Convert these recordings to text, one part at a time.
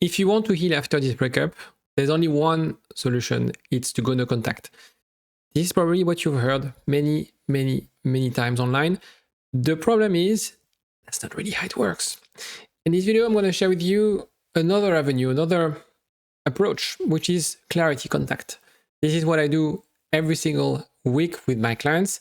if you want to heal after this breakup, there's only one solution. It's to go no contact. This is probably what you've heard many, many, many times online. The problem is that's not really how it works. In this video, I'm going to share with you another avenue, another approach, which is clarity contact. This is what I do every single week with my clients,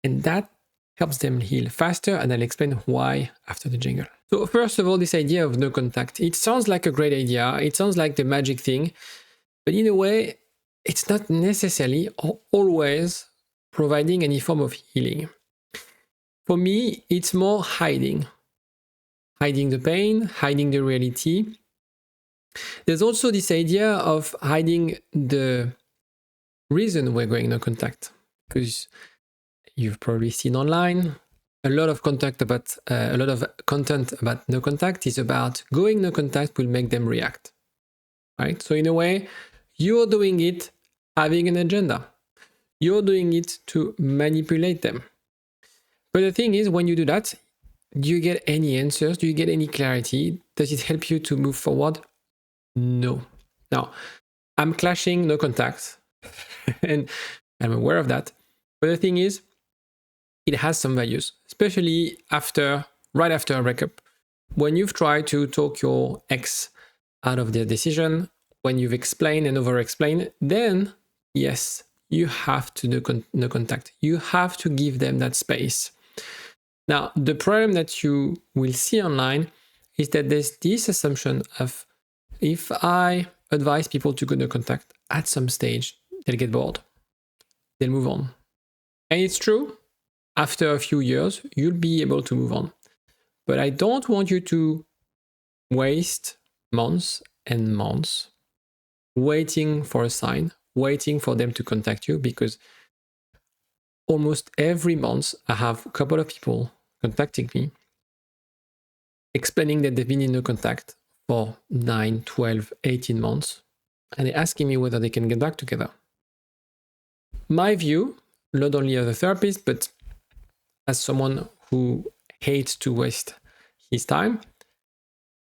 and that helps them heal faster, and I'll explain why after the jingle. So first of all, this idea of no contact, it sounds like a great idea, it sounds like the magic thing, but in a way, it's not necessarily or always providing any form of healing. For me, it's more hiding the pain, hiding the reality. There's also this idea of hiding the reason we're going no contact, because you've probably seen online a lot of content about no contact is about going no contact will make them react, right? So in a way, you're doing it having an agenda. You're doing it to manipulate them. But the thing is, when you do that, do you get any answers? Do you get any clarity? Does it help you to move forward? No. Now, I'm clashing no contact, and I'm aware of that. But the thing is, it has some values, especially right after a breakup. When you've tried to talk your ex out of their decision, when you've explained and over-explained, then yes, you have to do no contact. You have to give them that space. Now, the problem that you will see online is that there's this assumption of if I advise people to go no contact, at some stage, they'll get bored. They'll move on. And it's true. After a few years, you'll be able to move on. But I don't want you to waste months and months waiting for a sign, waiting for them to contact you, because almost every month I have a couple of people contacting me explaining that they've been in no contact for 9, 12, 18 months, and they're asking me whether they can get back together. My view, not only as a therapist, but as someone who hates to waste his time,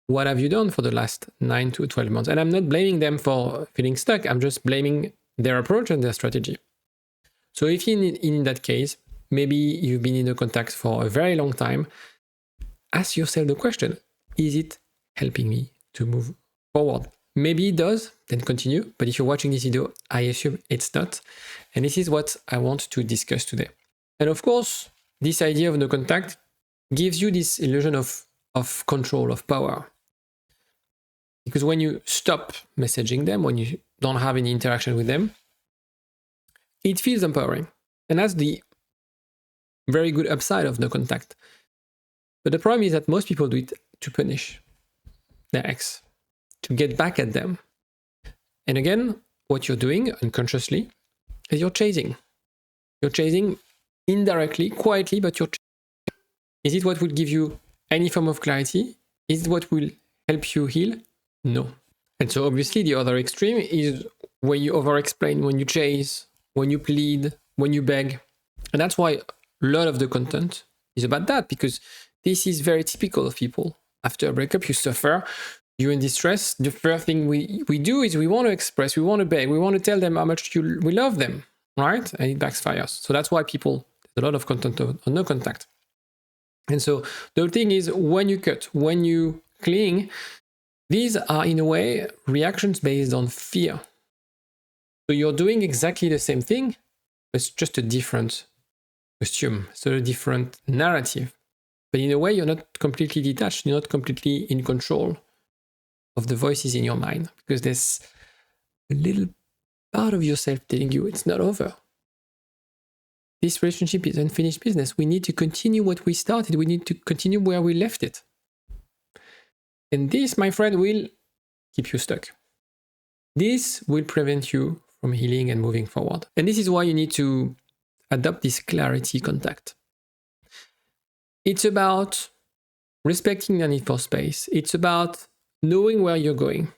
what have you done for the last 9 to 12 months? And I'm not blaming them for feeling stuck. I'm just blaming their approach and their strategy. So if in that case, maybe you've been in a contact for a very long time, ask yourself the question, is it helping me to move forward? Maybe it does, then continue. But if you're watching this video, I assume it's not. And this is what I want to discuss today. And of course, this idea of no contact gives you this illusion of control, of power. Because when you stop messaging them, when you don't have any interaction with them, it feels empowering. And that's the very good upside of no contact. But the problem is that most people do it to punish their ex, to get back at them. And again, what you're doing unconsciously is you're chasing. You're chasing indirectly, quietly, but you're chasing. Is it what will give you any form of clarity? Is it what will help you heal? No. And so obviously the other extreme is when you over-explain, when you chase, when you plead, when you beg. And that's why a lot of the content is about that, because this is very typical of people. After a breakup, you suffer, you're in distress. The first thing we do is we want to express, we want to beg, we want to tell them how much we love them, right? And it backfires. So that's why there's a lot of content on no contact. And so the thing is, when you cut, when you cling, these are in a way reactions based on fear. So you're doing exactly the same thing, but it's just a different costume, so a different narrative. But in a way, you're not completely detached, you're not completely in control of the voices in your mind, because there's a little part of yourself telling you it's not over. This relationship is unfinished business. We need to continue what we started. We need to continue where we left it. And this, my friend, will keep you stuck. This will prevent you from healing and moving forward. And this is why you need to adopt this clarity contact. It's about respecting your need for space. It's about knowing where you're going.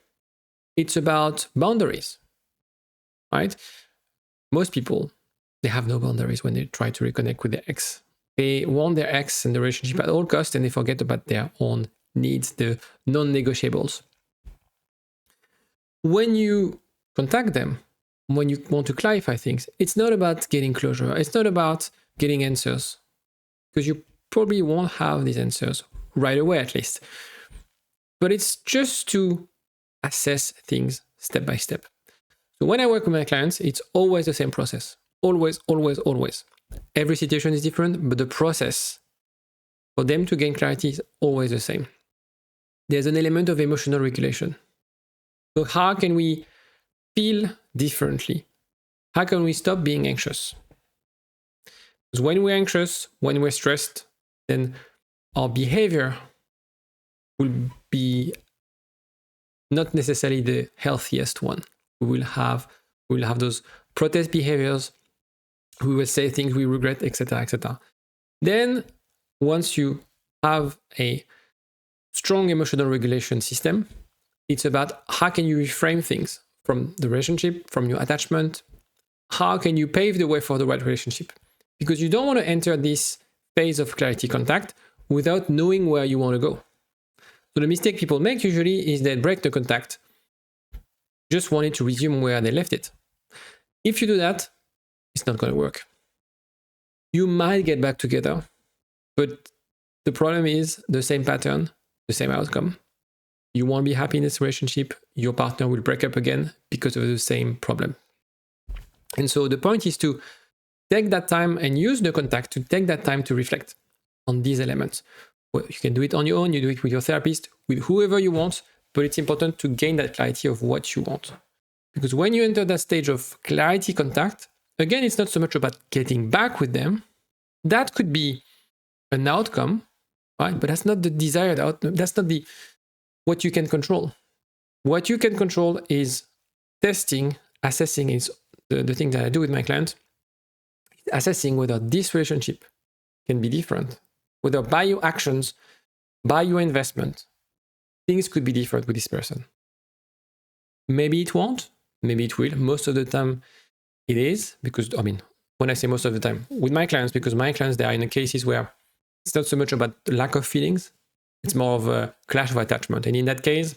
It's about boundaries, right? Most people, they have no boundaries when they try to reconnect with their ex. They want their ex and the relationship at all costs, and they forget about their own needs, the non-negotiables. when you contact them, when you want to clarify things, it's not about getting closure. It's not about getting answers, because you probably won't have these answers right away, at least. But it's just to assess things step by step. So when I work with my clients, it's always the same process. Always, always, always. Every situation is different, but the process for them to gain clarity is always the same. There's an element of emotional regulation. So how can we feel differently? How can we stop being anxious? Because when we're anxious, when we're stressed, then our behavior will be not necessarily the healthiest one. We will have those protest behaviors. We will say things we regret, etc., etc. Then, once you have a strong emotional regulation system, it's about how can you reframe things from the relationship, from your attachment. How can you pave the way for the right relationship? Because you don't want to enter this phase of clarity contact without knowing where you want to go. So the mistake people make usually is they break the contact, just wanting to resume where they left it. If you do that, it's not going to work. You might get back together, but the problem is the same pattern, the same outcome. You won't be happy in this relationship. Your partner will break up again because of the same problem. And so the point is to take that time and use the contact to take that time to reflect on these elements. Well, you can do it on your own, you do it with your therapist, with whoever you want, but it's important to gain that clarity of what you want. Because when you enter that stage of clarity contact, again, it's not so much about getting back with them. That could be an outcome, right? But that's not the desired outcome. That's not what you can control. What you can control is testing, assessing is the thing that I do with my clients, assessing whether this relationship can be different, whether by your actions, by your investment, things could be different with this person. Maybe it won't, maybe it will. Most of the time it is, because, when I say most of the time, with my clients, because my clients, they are in cases where it's not so much about lack of feelings, it's more of a clash of attachment. And in that case,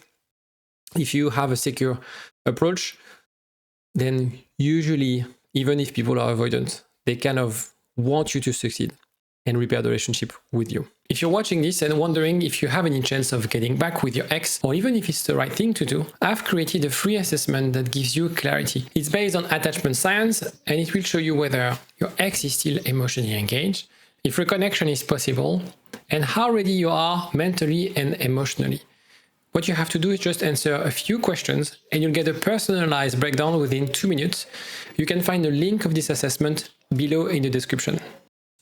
if you have a secure approach, then usually, even if people are avoidant, they kind of want you to succeed and repair the relationship with you. If you're watching this and wondering if you have any chance of getting back with your ex, or even if it's the right thing to do, I've created a free assessment that gives you clarity. It's based on attachment science, and it will show you whether your ex is still emotionally engaged, if reconnection is possible, and how ready you are mentally and emotionally. What you have to do is just answer a few questions, and you'll get a personalized breakdown within 2 minutes. You can find the link of this assessment below in the description.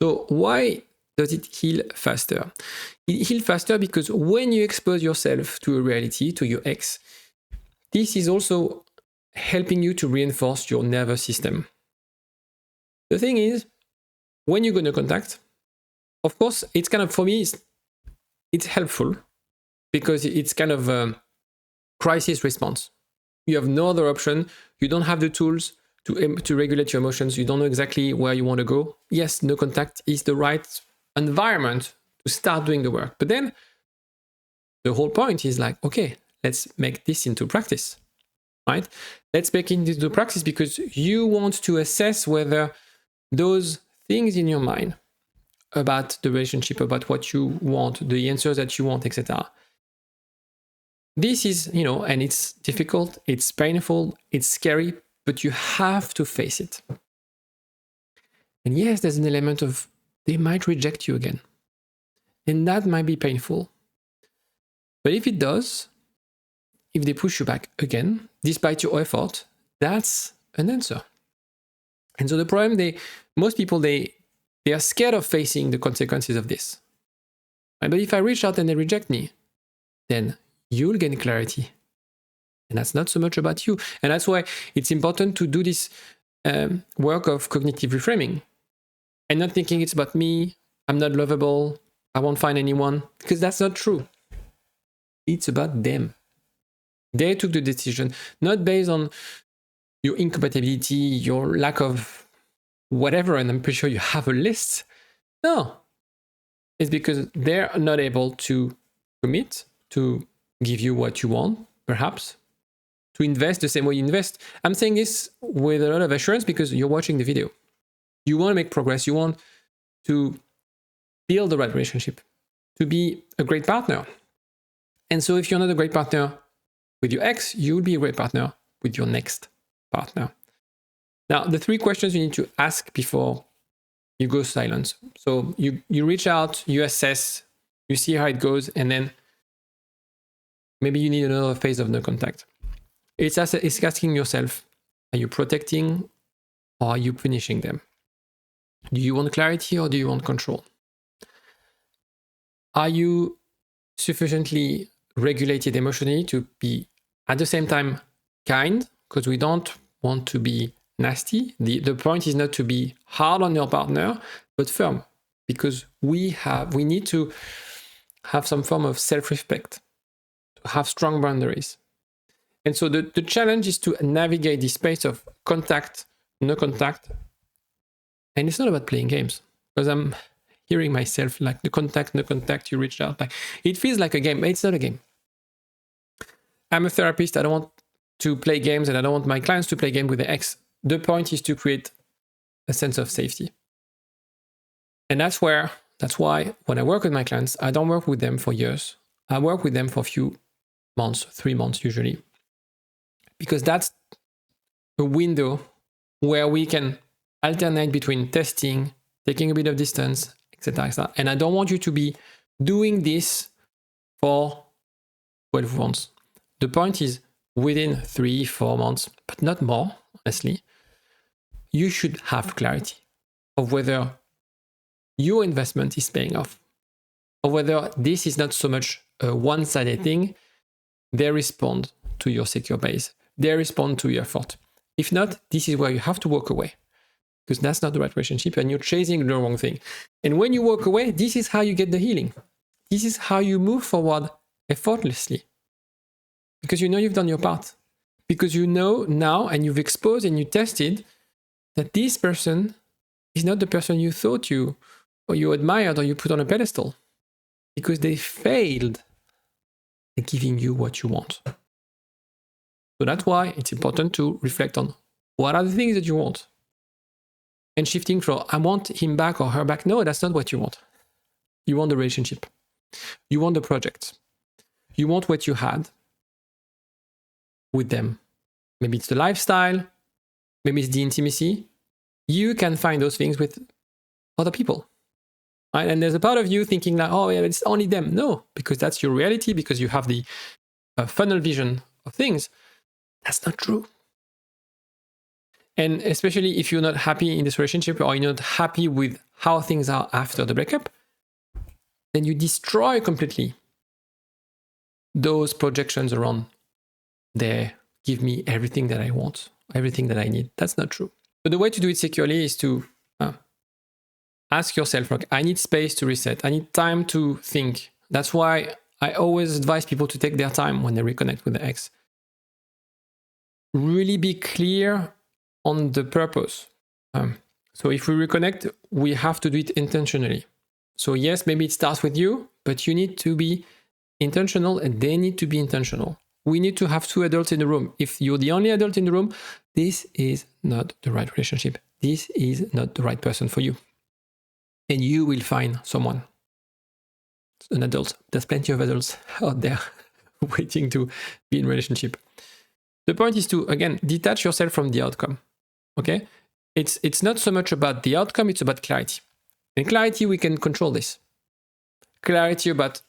So why does it heal faster? It heals faster because when you expose yourself to a reality, to your ex, this is also helping you to reinforce your nervous system. The thing is, when you go into contact, of course, it's kind of, for me, it's helpful because it's kind of a crisis response. You have no other option. You don't have the tools to regulate your emotions. You don't know exactly where you want to go. Yes, no contact is the right environment to start doing the work. But then the whole point is like, okay, let's make this into practice, right? Let's make it into practice because you want to assess whether those things in your mind about the relationship, about what you want, the answers that you want, etc. This is, and it's difficult, it's painful, it's scary, but you have to face it. And yes, there's an element of they might reject you again. And that might be painful. But if it does, if they push you back again, despite your effort, that's an answer. And so the problem, most people, they are scared of facing the consequences of this. But if I reach out and they reject me, then you'll gain clarity. And that's not so much about you. And that's why it's important to do this work of cognitive reframing and not thinking it's about me, I'm not lovable, I won't find anyone, because that's not true. It's about them. They took the decision, not based on your incompatibility, your lack of whatever, and I'm pretty sure you have a list. No. It's because they're not able to commit to give you what you want, perhaps, to invest the same way you invest. I'm saying this with a lot of assurance because you're watching the video. You want to make progress. You want to build the right relationship, to be a great partner. And so if you're not a great partner with your ex, you will be a great partner with your next partner. Now, the 3 questions you need to ask before you go silent. So you reach out, you assess, you see how it goes, and then maybe you need another phase of no contact. It's asking yourself, are you protecting or are you punishing them? Do you want clarity or do you want control? Are you sufficiently regulated emotionally to be at the same time kind? Because we don't want to be nasty. The point is not to be hard on your partner, but firm, because we need to have some form of self-respect, to have strong boundaries. And so the challenge is to navigate this space of contact, no contact. And it's not about playing games, because I'm hearing myself like the contact, no contact, you reached out. Like, it feels like a game, but it's not a game. I'm a therapist. I don't want to play games, and I don't want my clients to play games with their ex. The point is to create a sense of safety. And that's why when I work with my clients, I don't work with them for years. I work with them for a few months, 3 months usually, because that's a window where we can alternate between testing, taking a bit of distance, etc., etc. And I don't want you to be doing this for 12 months. The point is, within 3-4 months, but not more, honestly, you should have clarity of whether your investment is paying off, or whether this is not so much a one-sided thing. They respond to your secure base. They respond to your effort. If not, this is where you have to walk away, because that's not the right relationship and you're chasing the wrong thing. And when you walk away, this is how you get the healing. This is how you move forward effortlessly, because you know you've done your part, because you know now and you've exposed and you tested that this person is not the person you thought you admired or you put on a pedestal, because they failed at giving you what you want. So that's why it's important to reflect on what are the things that you want. And shifting from, I want him back or her back. No, that's not what you want. You want the relationship. You want the project. You want what you had with them. Maybe it's the lifestyle. Maybe it's the intimacy. You can find those things with other people. Right? And there's a part of you thinking like, oh yeah, it's only them. No, because that's your reality, because you have the funnel vision of things. That's not true. And especially if you're not happy in this relationship, or you're not happy with how things are after the breakup, then you destroy completely those projections around they give me everything that I want, everything that I need. That's not true. But the way to do it securely is to ask yourself, like, I need space to reset. I need time to think. That's why I always advise people to take their time when they reconnect with the ex. Really be clear on the purpose. So if we reconnect, we have to do it intentionally. So yes, maybe it starts with you, but you need to be intentional and they need to be intentional. We need to have 2 adults in the room. If you're the only adult in the room, this is not the right relationship. This is not the right person for you. And you will find someone, an adult. There's plenty of adults out there waiting to be in a relationship. The point is to, again, detach yourself from the outcome. Okay? It's not so much about the outcome, it's about clarity. And clarity, we can control this. Clarity about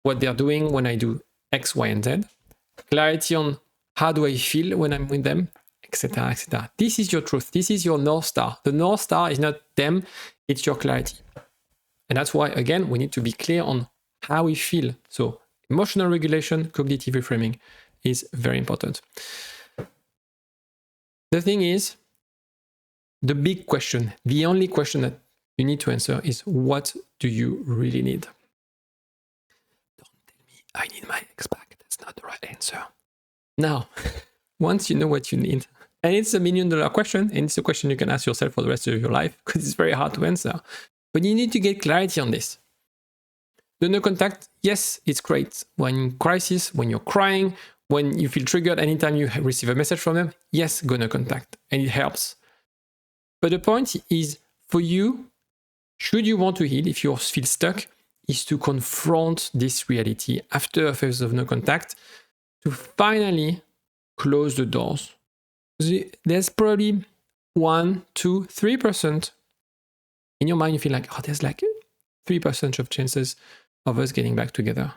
what they're doing when I do X, Y, and Z. Clarity on how do I feel when I'm with them, etc., etc. This is your truth. This is your North Star. The North Star is not them, it's your clarity. And that's why, again, we need to be clear on how we feel. So emotional regulation, cognitive reframing is very important. The thing is, the big question, the only question that you need to answer is, what do you really need? Don't tell me I need my ex back. That's not the right answer. Now, once you know what you need, and it's $1 million question, and it's a question you can ask yourself for the rest of your life, because it's very hard to answer, but you need to get clarity on this. The no contact, yes, it's great when in crisis, when you're crying, when you feel triggered anytime you receive a message from them, yes, go no contact, and it helps. But the point is, for you, should you want to heal, if you feel stuck, is to confront this reality after a phase of no contact, to finally close the doors. There's probably 1, 2, 3% in your mind, you feel like, oh, there's like 3% of chances of us getting back together.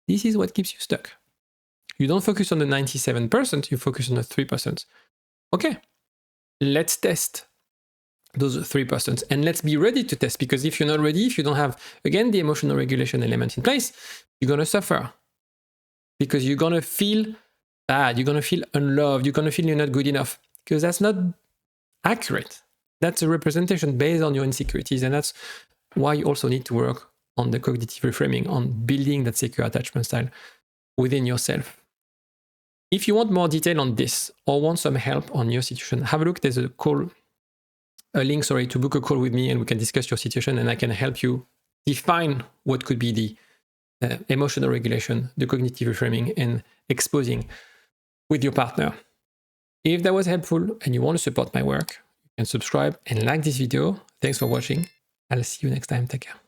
This is what keeps you stuck. You don't focus on the 97%, you focus on the 3%. Okay, let's test those 3%, and let's be ready to test, because if you're not ready, if you don't have, again, the emotional regulation element in place, you're going to suffer, because you're going to feel bad, you're going to feel unloved, you're going to feel you're not good enough, because that's not accurate. That's a representation based on your insecurities, and that's why you also need to work on the cognitive reframing, on building that secure attachment style within yourself. If you want more detail on this or want some help on your situation, have a look. There's a link to book a call with me, and we can discuss your situation, and I can help you define what could be the emotional regulation, the cognitive reframing, and exposing with your partner. If that was helpful and you want to support my work, you can subscribe and like this video. Thanks for watching. I'll see you next time. Take care.